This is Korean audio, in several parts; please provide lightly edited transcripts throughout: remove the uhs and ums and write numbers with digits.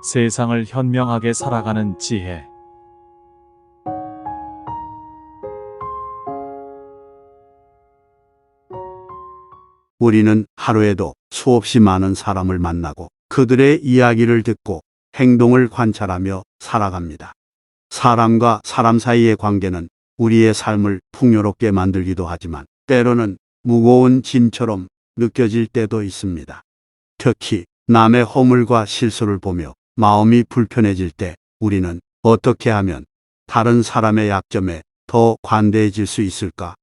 세상을 현명하게 살아가는 지혜. 우리는 하루에도 수없이 많은 사람을 만나고 그들의 이야기를 듣고 행동을 관찰하며 살아갑니다. 사람과 사람 사이의 관계는 우리의 삶을 풍요롭게 만들기도 하지만 때로는 무거운 짐처럼 느껴질 때도 있습니다. 특히 남의 허물과 실수를 보며 마음이 불편해질 때 우리는 어떻게 하면 다른 사람의 약점에 더 관대해질 수 있을까?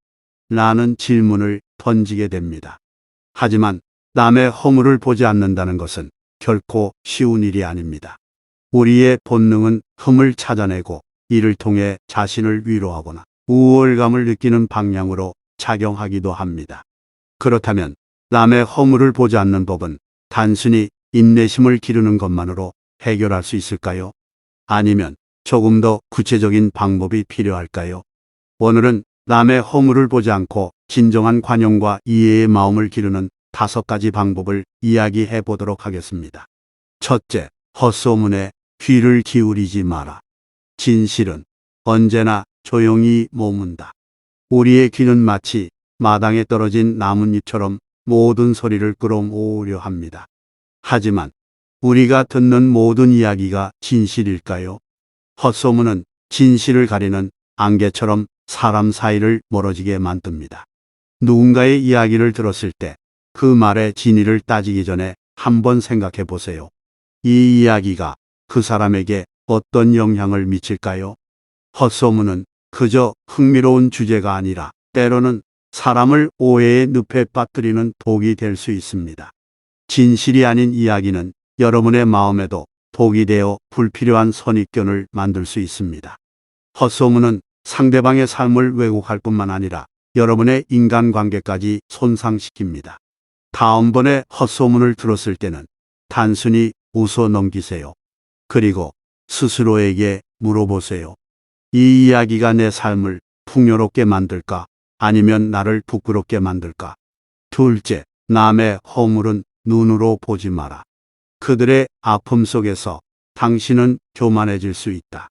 라는 질문을 던지게 됩니다. 하지만 남의 허물을 보지 않는다는 것은 결코 쉬운 일이 아닙니다. 우리의 본능은 흠을 찾아내고 이를 통해 자신을 위로하거나 우월감을 느끼는 방향으로 작용하기도 합니다. 그렇다면 남의 허물을 보지 않는 법은 단순히 인내심을 기르는 것만으로 해결할 수 있을까요? 아니면 조금 더 구체적인 방법이 필요할까요? 오늘은 남의 허물을 보지 않고 진정한 관용과 이해의 마음을 기르는 5가지 방법을 이야기해 보도록 하겠습니다. 첫째, 헛소문에 귀를 기울이지 마라. 진실은 언제나 조용히 머문다. 우리의 귀는 마치 마당에 떨어진 나뭇잎처럼 모든 소리를 끌어모으려 합니다. 하지만 우리가 듣는 모든 이야기가 진실일까요? 헛소문은 진실을 가리는 안개처럼 사람 사이를 멀어지게 만듭니다. 누군가의 이야기를 들었을 때 그 말의 진위를 따지기 전에 한번 생각해 보세요. 이 이야기가 그 사람에게 어떤 영향을 미칠까요? 헛소문은 그저 흥미로운 주제가 아니라 때로는 사람을 오해의 늪에 빠뜨리는 독이 될 수 있습니다. 진실이 아닌 이야기는 여러분의 마음에도 독이 되어 불필요한 선입견을 만들 수 있습니다. 헛소문은 상대방의 삶을 왜곡할 뿐만 아니라 여러분의 인간관계까지 손상시킵니다. 다음번에 헛소문을 들었을 때는 단순히 웃어 넘기세요. 그리고 스스로에게 물어보세요. 이 이야기가 내 삶을 풍요롭게 만들까? 아니면 나를 부끄럽게 만들까? 둘째, 남의 허물은 눈으로 보지 마라. 그들의 아픔 속에서 당신은 교만해질 수 있다.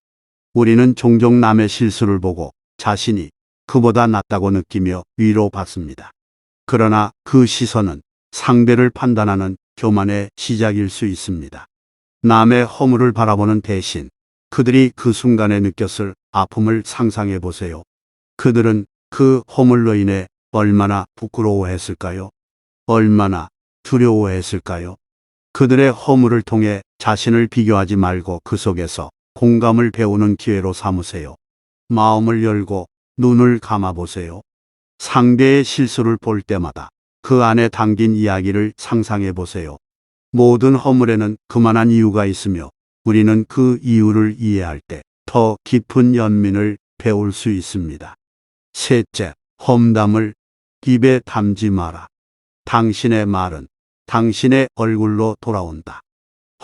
우리는 종종 남의 실수를 보고 자신이 그보다 낫다고 느끼며 위로받습니다. 그러나 그 시선은 상대를 판단하는 교만의 시작일 수 있습니다. 남의 허물을 바라보는 대신 그들이 그 순간에 느꼈을 아픔을 상상해 보세요. 그들은 그 허물로 인해 얼마나 부끄러워했을까요? 얼마나 두려워했을까요? 그들의 허물을 통해 자신을 비교하지 말고 그 속에서 공감을 배우는 기회로 삼으세요. 마음을 열고 눈을 감아보세요. 상대의 실수를 볼 때마다 그 안에 담긴 이야기를 상상해 보세요. 모든 허물에는 그만한 이유가 있으며 우리는 그 이유를 이해할 때 더 깊은 연민을 배울 수 있습니다. 셋째, 험담을 입에 담지 마라. 당신의 말은 당신의 얼굴로 돌아온다.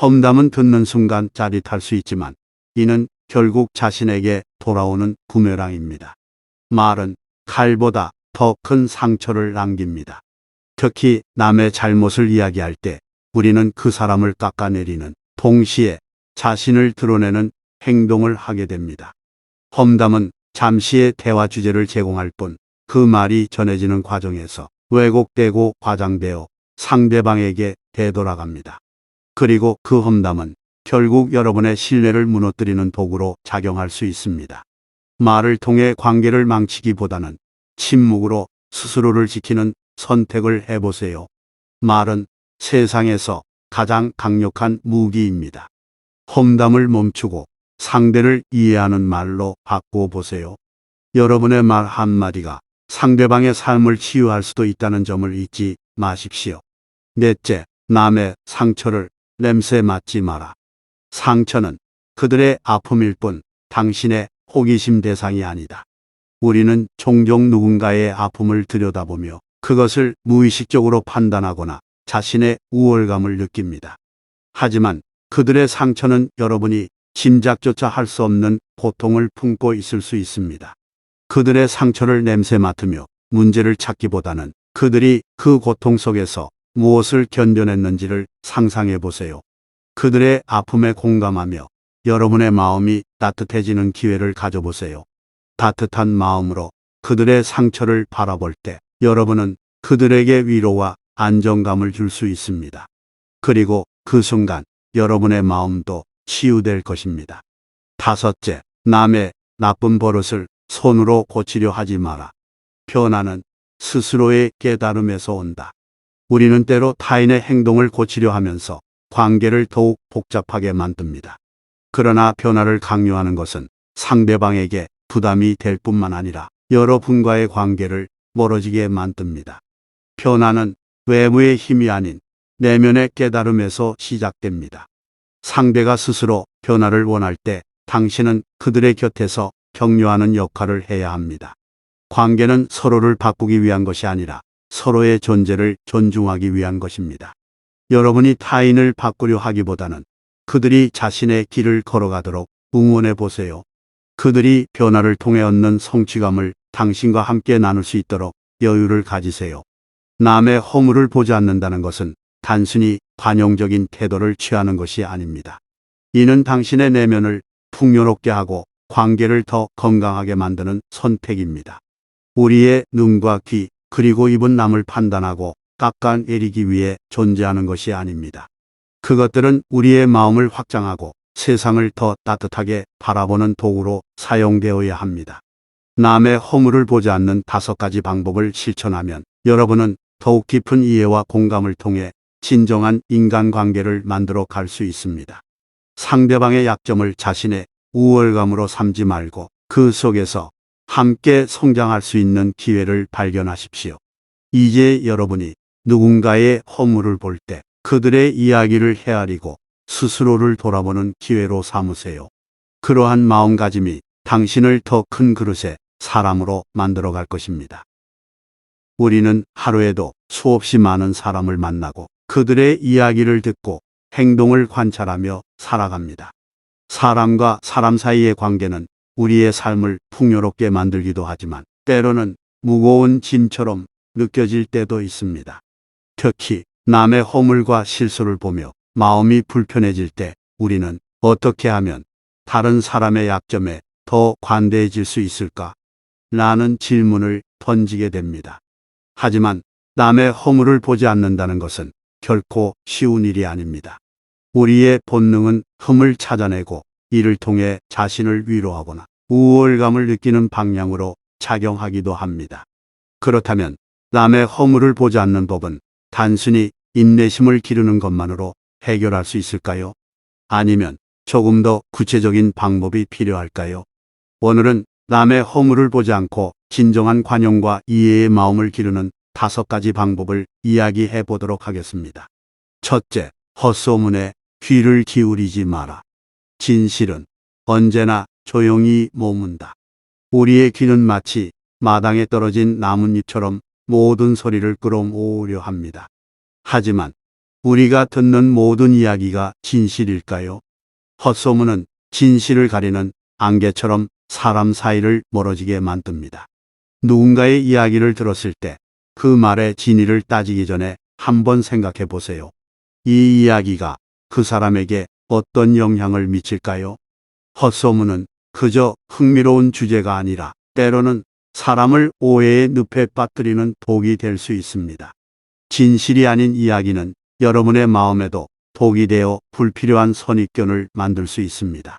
험담은 듣는 순간 짜릿할 수 있지만 이는 결국 자신에게 돌아오는 부메랑입니다. 말은 칼보다 더 큰 상처를 남깁니다. 특히 남의 잘못을 이야기할 때 우리는 그 사람을 깎아내리는 동시에 자신을 드러내는 행동을 하게 됩니다. 험담은 잠시의 대화 주제를 제공할 뿐 그 말이 전해지는 과정에서 왜곡되고 과장되어 상대방에게 되돌아갑니다. 그리고 그 험담은 결국 여러분의 신뢰를 무너뜨리는 도구로 작용할 수 있습니다. 말을 통해 관계를 망치기보다는 침묵으로 스스로를 지키는 선택을 해보세요. 말은 세상에서 가장 강력한 무기입니다. 험담을 멈추고 상대를 이해하는 말로 바꾸어 보세요. 여러분의 말 한마디가 상대방의 삶을 치유할 수도 있다는 점을 잊지 마십시오. 넷째, 남의 상처를 냄새 맡지 마라. 상처는 그들의 아픔일 뿐 당신의 호기심 대상이 아니다. 우리는 종종 누군가의 아픔을 들여다보며 그것을 무의식적으로 판단하거나 자신의 우월감을 느낍니다. 하지만 그들의 상처는 여러분이 짐작조차 할 수 없는 고통을 품고 있을 수 있습니다. 그들의 상처를 냄새 맡으며 문제를 찾기보다는 그들이 그 고통 속에서 무엇을 견뎌냈는지를 상상해 보세요. 그들의 아픔에 공감하며 여러분의 마음이 따뜻해지는 기회를 가져보세요. 따뜻한 마음으로 그들의 상처를 바라볼 때 여러분은 그들에게 위로와 안정감을 줄 수 있습니다. 그리고 그 순간 여러분의 마음도 치유될 것입니다. 다섯째, 남의 나쁜 버릇을 손으로 고치려 하지 마라. 변화는 스스로의 깨달음에서 온다. 우리는 때로 타인의 행동을 고치려 하면서 관계를 더욱 복잡하게 만듭니다. 그러나 변화를 강요하는 것은 상대방에게 부담이 될 뿐만 아니라 여러분과의 관계를 멀어지게 만듭니다. 변화는 외부의 힘이 아닌 내면의 깨달음에서 시작됩니다. 상대가 스스로 변화를 원할 때 당신은 그들의 곁에서 격려하는 역할을 해야 합니다. 관계는 서로를 바꾸기 위한 것이 아니라 서로의 존재를 존중하기 위한 것입니다. 여러분이 타인을 바꾸려 하기보다는 그들이 자신의 길을 걸어가도록 응원해 보세요. 그들이 변화를 통해 얻는 성취감을 당신과 함께 나눌 수 있도록 여유를 가지세요. 남의 허물을 보지 않는다는 것은 단순히 관용적인 태도를 취하는 것이 아닙니다. 이는 당신의 내면을 풍요롭게 하고 관계를 더 건강하게 만드는 선택입니다. 우리의 눈과 귀, 그리고 입은 남을 판단하고 깎아내리기 위해 존재하는 것이 아닙니다. 그것들은 우리의 마음을 확장하고 세상을 더 따뜻하게 바라보는 도구로 사용되어야 합니다. 남의 허물을 보지 않는 5가지 방법을 실천하면 여러분은 더욱 깊은 이해와 공감을 통해 진정한 인간관계를 만들어 갈 수 있습니다. 상대방의 약점을 자신의 우월감으로 삼지 말고 그 속에서 함께 성장할 수 있는 기회를 발견하십시오. 이제 여러분이 누군가의 허물을 볼 때 그들의 이야기를 헤아리고 스스로를 돌아보는 기회로 삼으세요. 그러한 마음가짐이 당신을 더 큰 그릇의 사람으로 만들어 갈 것입니다. 우리는 하루에도 수없이 많은 사람을 만나고 그들의 이야기를 듣고 행동을 관찰하며 살아갑니다. 사람과 사람 사이의 관계는 우리의 삶을 풍요롭게 만들기도 하지만 때로는 무거운 짐처럼 느껴질 때도 있습니다. 특히 남의 허물과 실수를 보며 마음이 불편해질 때 우리는 어떻게 하면 다른 사람의 약점에 더 관대해질 수 있을까? 라는 질문을 던지게 됩니다. 하지만 남의 허물을 보지 않는다는 것은 결코 쉬운 일이 아닙니다. 우리의 본능은 흠을 찾아내고 이를 통해 자신을 위로하거나 우월감을 느끼는 방향으로 작용하기도 합니다. 그렇다면 남의 허물을 보지 않는 법은 단순히 인내심을 기르는 것만으로 해결할 수 있을까요? 아니면 조금 더 구체적인 방법이 필요할까요? 오늘은 남의 허물을 보지 않고 진정한 관용과 이해의 마음을 기르는 5가지 방법을 이야기해 보도록 하겠습니다. 첫째, 헛소문에 귀를 기울이지 마라. 진실은 언제나 조용히 머문다. 우리의 귀는 마치 마당에 떨어진 나뭇잎처럼 모든 소리를 끌어모으려 합니다. 하지만 우리가 듣는 모든 이야기가 진실일까요? 헛소문은 진실을 가리는 안개처럼 사람 사이를 멀어지게 만듭니다. 누군가의 이야기를 들었을 때 그 말의 진위를 따지기 전에 한번 생각해 보세요. 이 이야기가 그 사람에게 어떤 영향을 미칠까요? 헛소문은 그저 흥미로운 주제가 아니라 때로는 사람을 오해의 늪에 빠뜨리는 독이 될 수 있습니다. 진실이 아닌 이야기는 여러분의 마음에도 독이 되어 불필요한 선입견을 만들 수 있습니다.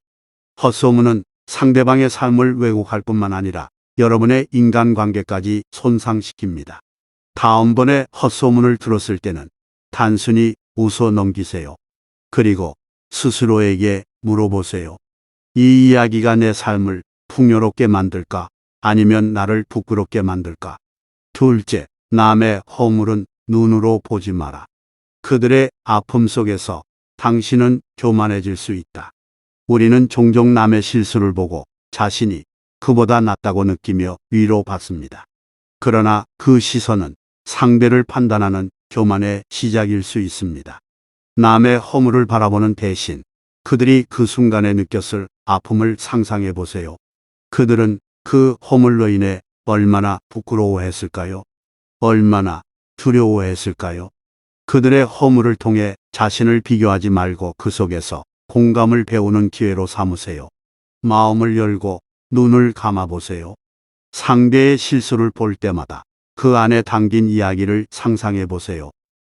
헛소문은 상대방의 삶을 왜곡할 뿐만 아니라 여러분의 인간관계까지 손상시킵니다. 다음번에 헛소문을 들었을 때는 단순히 웃어 넘기세요. 그리고 스스로에게 물어보세요. 이 이야기가 내 삶을 풍요롭게 만들까? 아니면 나를 부끄럽게 만들까? 둘째, 남의 허물은 눈으로 보지 마라. 그들의 아픔 속에서 당신은 교만해질 수 있다. 우리는 종종 남의 실수를 보고 자신이 그보다 낫다고 느끼며 위로받습니다. 그러나 그 시선은 상대를 판단하는 교만의 시작일 수 있습니다. 남의 허물을 바라보는 대신 그들이 그 순간에 느꼈을 아픔을 상상해 보세요. 그들은 그 허물로 인해 얼마나 부끄러워했을까요? 얼마나 두려워했을까요? 그들의 허물을 통해 자신을 비교하지 말고 그 속에서 공감을 배우는 기회로 삼으세요. 마음을 열고 눈을 감아보세요. 상대의 실수를 볼 때마다 그 안에 담긴 이야기를 상상해 보세요.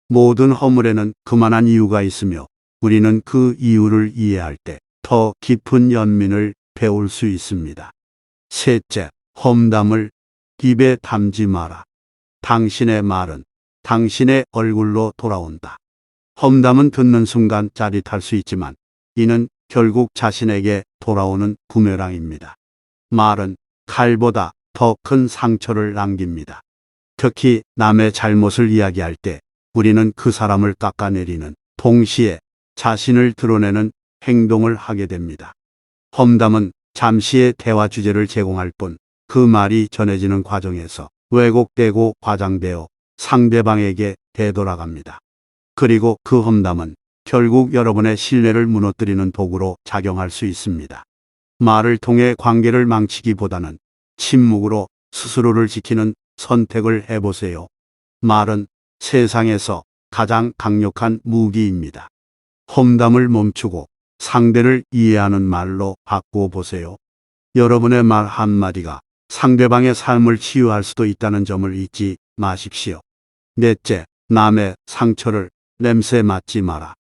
모든 허물에는 그만한 이유가 있으며 우리는 그 이유를 이해할 때 더 깊은 연민을 배울 수 있습니다. 셋째, 험담을 입에 담지 마라. 당신의 말은 당신의 얼굴로 돌아온다. 험담은 듣는 순간 짜릿할 수 있지만 이는 결국 자신에게 돌아오는 부메랑입니다. 말은 칼보다 더 큰 상처를 남깁니다. 특히 남의 잘못을 이야기할 때 우리는 그 사람을 깎아내리는 동시에 자신을 드러내는 행동을 하게 됩니다. 험담은 잠시의 대화 주제를 제공할 뿐 그 말이 전해지는 과정에서 왜곡되고 과장되어 상대방에게 되돌아갑니다. 그리고 그 험담은 결국 여러분의 신뢰를 무너뜨리는 도구로 작용할 수 있습니다. 말을 통해 관계를 망치기보다는 침묵으로 스스로를 지키는 선택을 해보세요. 말은 세상에서 가장 강력한 무기입니다. 험담을 멈추고 상대를 이해하는 말로 바꾸어 보세요. 여러분의 말 한마디가 상대방의 삶을 치유할 수도 있다는 점을 잊지 마십시오. 넷째, 남의 상처를 냄새 맡지 마라.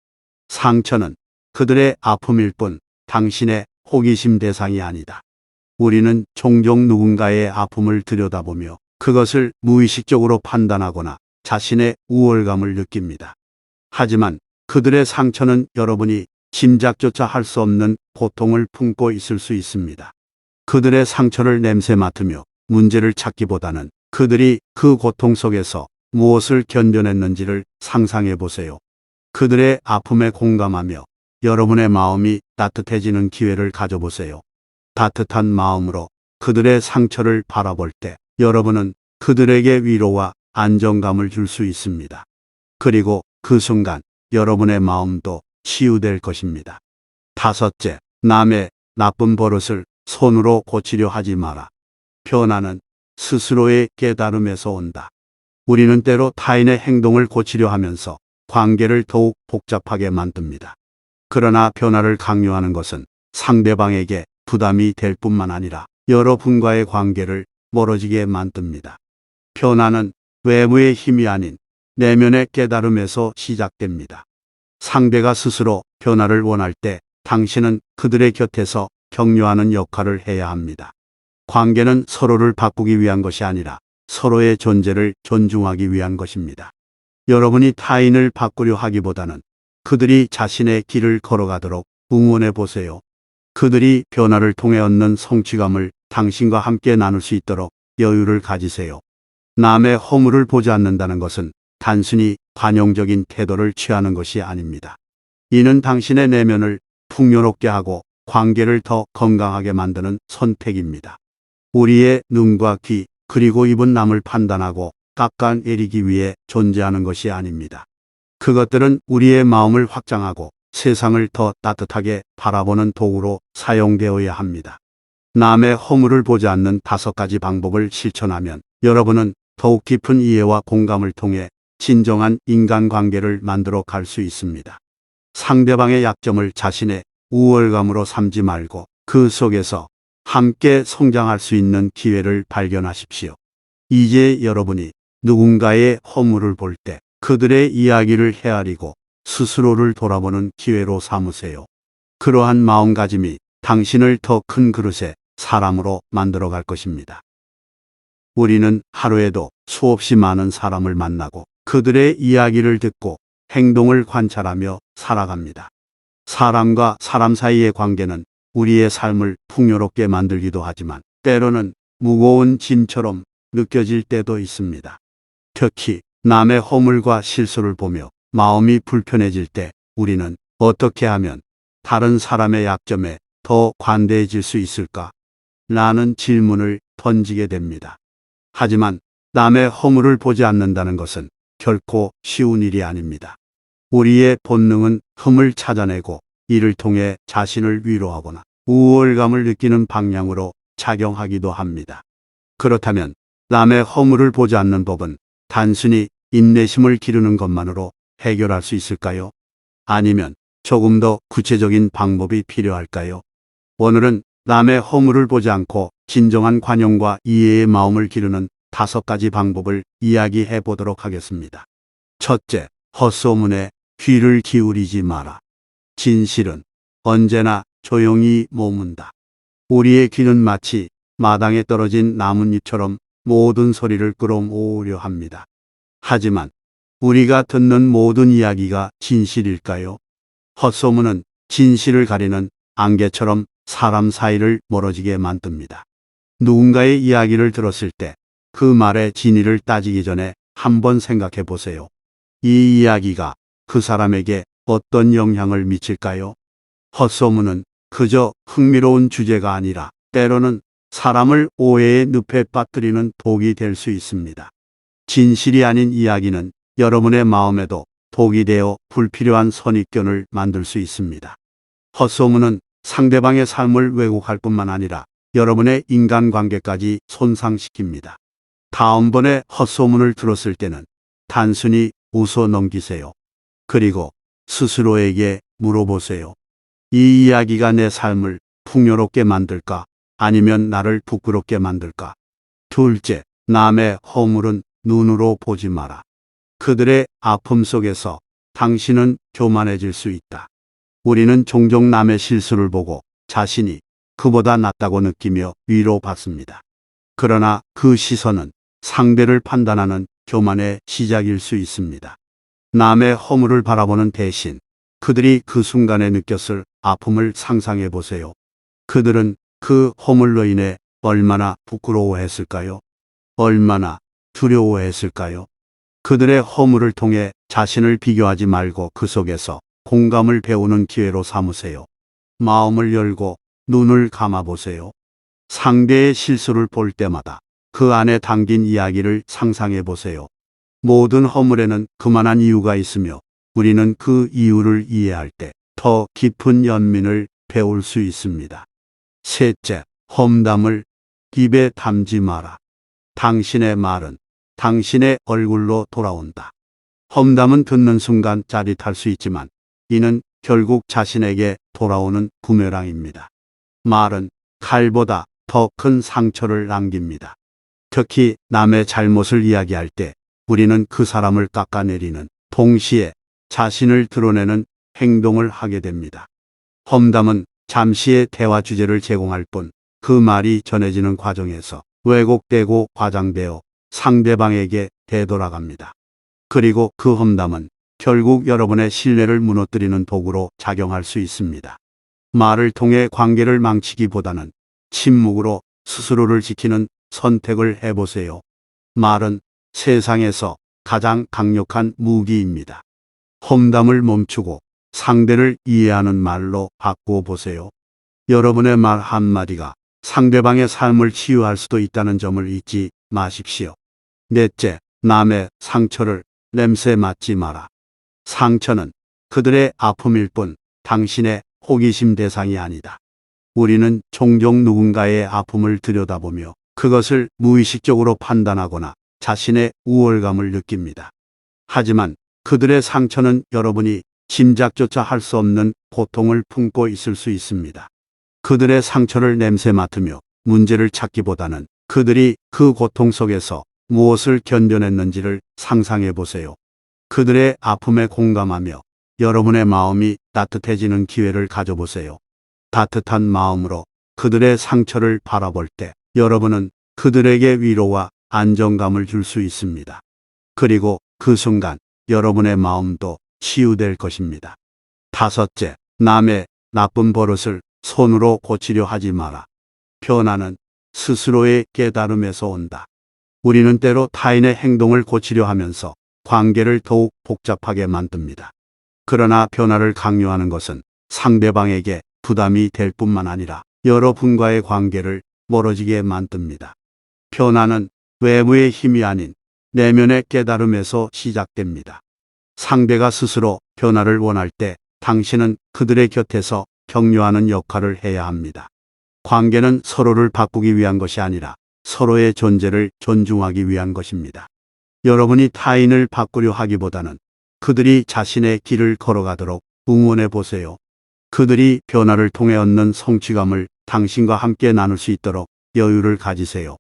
상처는 그들의 아픔일 뿐 당신의 호기심 대상이 아니다. 우리는 종종 누군가의 아픔을 들여다보며 그것을 무의식적으로 판단하거나 자신의 우월감을 느낍니다. 하지만 그들의 상처는 여러분이 짐작조차 할 수 없는 고통을 품고 있을 수 있습니다. 그들의 상처를 냄새 맡으며 문제를 찾기보다는 그들이 그 고통 속에서 무엇을 견뎌냈는지를 상상해 보세요. 그들의 아픔에 공감하며 여러분의 마음이 따뜻해지는 기회를 가져보세요. 따뜻한 마음으로 그들의 상처를 바라볼 때 여러분은 그들에게 위로와 안정감을 줄 수 있습니다. 그리고 그 순간 여러분의 마음도 치유될 것입니다. 다섯째, 남의 나쁜 버릇을 손으로 고치려 하지 마라. 변화는 스스로의 깨달음에서 온다. 우리는 때로 타인의 행동을 고치려 하면서 관계를 더욱 복잡하게 만듭니다. 그러나 변화를 강요하는 것은 상대방에게 부담이 될 뿐만 아니라 여러분과의 관계를 멀어지게 만듭니다. 변화는 외부의 힘이 아닌 내면의 깨달음에서 시작됩니다. 상대가 스스로 변화를 원할 때 당신은 그들의 곁에서 격려하는 역할을 해야 합니다. 관계는 서로를 바꾸기 위한 것이 아니라 서로의 존재를 존중하기 위한 것입니다. 여러분이 타인을 바꾸려 하기보다는 그들이 자신의 길을 걸어가도록 응원해 보세요. 그들이 변화를 통해 얻는 성취감을 당신과 함께 나눌 수 있도록 여유를 가지세요. 남의 허물을 보지 않는다는 것은 단순히 관용적인 태도를 취하는 것이 아닙니다. 이는 당신의 내면을 풍요롭게 하고 관계를 더 건강하게 만드는 선택입니다. 우리의 눈과 귀 그리고 입은 남을 판단하고 깎아내리기 위해 존재하는 것이 아닙니다. 그것들은 우리의 마음을 확장하고 세상을 더 따뜻하게 바라보는 도구로 사용되어야 합니다. 남의 허물을 보지 않는 5가지 방법을 실천하면 여러분은 더욱 깊은 이해와 공감을 통해 진정한 인간관계를 만들어 갈 수 있습니다. 상대방의 약점을 자신의 우월감으로 삼지 말고 그 속에서 함께 성장할 수 있는 기회를 발견하십시오. 이제 여러분이 누군가의 허물을 볼 때 그들의 이야기를 헤아리고 스스로를 돌아보는 기회로 삼으세요. 그러한 마음가짐이 당신을 더 큰 그릇의 사람으로 만들어 갈 것입니다. 우리는 하루에도 수없이 많은 사람을 만나고 그들의 이야기를 듣고 행동을 관찰하며 살아갑니다. 사람과 사람 사이의 관계는 우리의 삶을 풍요롭게 만들기도 하지만 때로는 무거운 짐처럼 느껴질 때도 있습니다. 특히 남의 허물과 실수를 보며 마음이 불편해질 때 우리는 어떻게 하면 다른 사람의 약점에 더 관대해질 수 있을까? 라는 질문을 던지게 됩니다. 하지만 남의 허물을 보지 않는다는 것은 결코 쉬운 일이 아닙니다. 우리의 본능은 흠을 찾아내고 이를 통해 자신을 위로하거나 우월감을 느끼는 방향으로 작용하기도 합니다. 그렇다면 남의 허물을 보지 않는 법은 단순히 인내심을 기르는 것만으로 해결할 수 있을까요? 아니면 조금 더 구체적인 방법이 필요할까요? 오늘은 남의 허물을 보지 않고 진정한 관용과 이해의 마음을 기르는 5가지 방법을 이야기해 보도록 하겠습니다. 첫째, 헛소문에 귀를 기울이지 마라. 진실은 언제나 조용히 머문다. 우리의 귀는 마치 마당에 떨어진 나뭇잎처럼 모든 소리를 끌어모으려 합니다. 하지만 우리가 듣는 모든 이야기가 진실일까요? 헛소문은 진실을 가리는 안개처럼 사람 사이를 멀어지게 만듭니다. 누군가의 이야기를 들었을 때 그 말의 진위를 따지기 전에 한번 생각해 보세요. 이 이야기가 그 사람에게 어떤 영향을 미칠까요? 헛소문은 그저 흥미로운 주제가 아니라 때로는 사람을 오해의 늪에 빠뜨리는 독이 될 수 있습니다. 진실이 아닌 이야기는 여러분의 마음에도 독이 되어 불필요한 선입견을 만들 수 있습니다. 헛소문은 상대방의 삶을 왜곡할 뿐만 아니라 여러분의 인간관계까지 손상시킵니다. 다음번에 헛소문을 들었을 때는 단순히 웃어 넘기세요. 그리고 스스로에게 물어보세요. 이 이야기가 내 삶을 풍요롭게 만들까? 아니면 나를 부끄럽게 만들까? 둘째, 남의 허물은 눈으로 보지 마라. 그들의 아픔 속에서 당신은 교만해질 수 있다. 우리는 종종 남의 실수를 보고 자신이 그보다 낫다고 느끼며 위로받습니다. 그러나 그 시선은 상대를 판단하는 교만의 시작일 수 있습니다. 남의 허물을 바라보는 대신 그들이 그 순간에 느꼈을 아픔을 상상해 보세요. 그들은 그 허물로 인해 얼마나 부끄러워했을까요? 얼마나 두려워했을까요? 그들의 허물을 통해 자신을 비교하지 말고 그 속에서 공감을 배우는 기회로 삼으세요. 마음을 열고 눈을 감아보세요. 상대의 실수를 볼 때마다 그 안에 담긴 이야기를 상상해 보세요. 모든 허물에는 그만한 이유가 있으며 우리는 그 이유를 이해할 때 더 깊은 연민을 배울 수 있습니다. 셋째, 험담을 입에 담지 마라. 당신의 말은 당신의 얼굴로 돌아온다. 험담은 듣는 순간 짜릿할 수 있지만 이는 결국 자신에게 돌아오는 부메랑입니다. 말은 칼보다 더 큰 상처를 남깁니다. 특히 남의 잘못을 이야기할 때 우리는 그 사람을 깎아내리는 동시에 자신을 드러내는 행동을 하게 됩니다. 험담은 잠시의 대화 주제를 제공할 뿐 그 말이 전해지는 과정에서 왜곡되고 과장되어 상대방에게 되돌아갑니다. 그리고 그 험담은 결국 여러분의 신뢰를 무너뜨리는 도구로 작용할 수 있습니다. 말을 통해 관계를 망치기보다는 침묵으로 스스로를 지키는 선택을 해보세요. 말은 세상에서 가장 강력한 무기입니다. 험담을 멈추고 상대를 이해하는 말로 바꾸어 보세요. 여러분의 말 한마디가 상대방의 삶을 치유할 수도 있다는 점을 잊지 마십시오. 넷째, 남의 상처를 냄새 맡지 마라. 상처는 그들의 아픔일 뿐 당신의 호기심 대상이 아니다. 우리는 종종 누군가의 아픔을 들여다보며 그것을 무의식적으로 판단하거나 자신의 우월감을 느낍니다. 하지만 그들의 상처는 여러분이 짐작조차 할 수 없는 고통을 품고 있을 수 있습니다. 그들의 상처를 냄새 맡으며 문제를 찾기보다는 그들이 그 고통 속에서 무엇을 견뎌냈는지를 상상해 보세요. 그들의 아픔에 공감하며 여러분의 마음이 따뜻해지는 기회를 가져보세요. 따뜻한 마음으로 그들의 상처를 바라볼 때 여러분은 그들에게 위로와 안정감을 줄 수 있습니다. 그리고 그 순간 여러분의 마음도 치유될 것입니다. 다섯째, 남의 나쁜 버릇을 손으로 고치려 하지 마라. 변화는 스스로의 깨달음에서 온다. 우리는 때로 타인의 행동을 고치려 하면서 관계를 더욱 복잡하게 만듭니다. 그러나 변화를 강요하는 것은 상대방에게 부담이 될 뿐만 아니라 여러분과의 관계를 멀어지게 만듭니다. 변화는 외부의 힘이 아닌 내면의 깨달음에서 시작됩니다. 상대가 스스로 변화를 원할 때 당신은 그들의 곁에서 격려하는 역할을 해야 합니다. 관계는 서로를 바꾸기 위한 것이 아니라 서로의 존재를 존중하기 위한 것입니다. 여러분이 타인을 바꾸려 하기보다는 그들이 자신의 길을 걸어가도록 응원해 보세요. 그들이 변화를 통해 얻는 성취감을 당신과 함께 나눌 수 있도록 여유를 가지세요.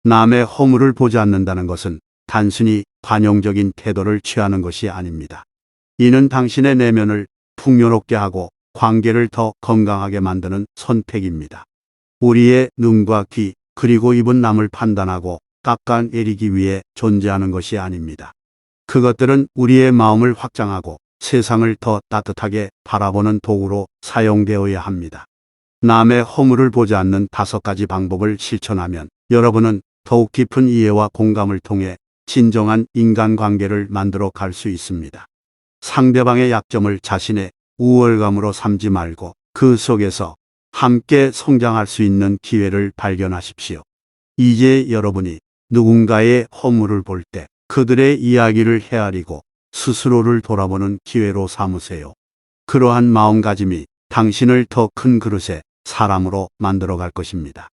남의 허물을 보지 않는다는 것은 단순히 관용적인 태도를 취하는 것이 아닙니다. 이는 당신의 내면을 풍요롭게 하고 관계를 더 건강하게 만드는 선택입니다. 우리의 눈과 귀, 그리고 입은 남을 판단하고 깎아내리기 위해 존재하는 것이 아닙니다. 그것들은 우리의 마음을 확장하고 세상을 더 따뜻하게 바라보는 도구로 사용되어야 합니다. 남의 허물을 보지 않는 5가지 방법을 실천하면 여러분은 더욱 깊은 이해와 공감을 통해 진정한 인간관계를 만들어 갈 수 있습니다. 상대방의 약점을 자신의 우월감으로 삼지 말고 그 속에서 함께 성장할 수 있는 기회를 발견하십시오. 이제 여러분이 누군가의 허물을 볼 때 그들의 이야기를 헤아리고 스스로를 돌아보는 기회로 삼으세요. 그러한 마음가짐이 당신을 더 큰 그릇의 사람으로 만들어 갈 것입니다.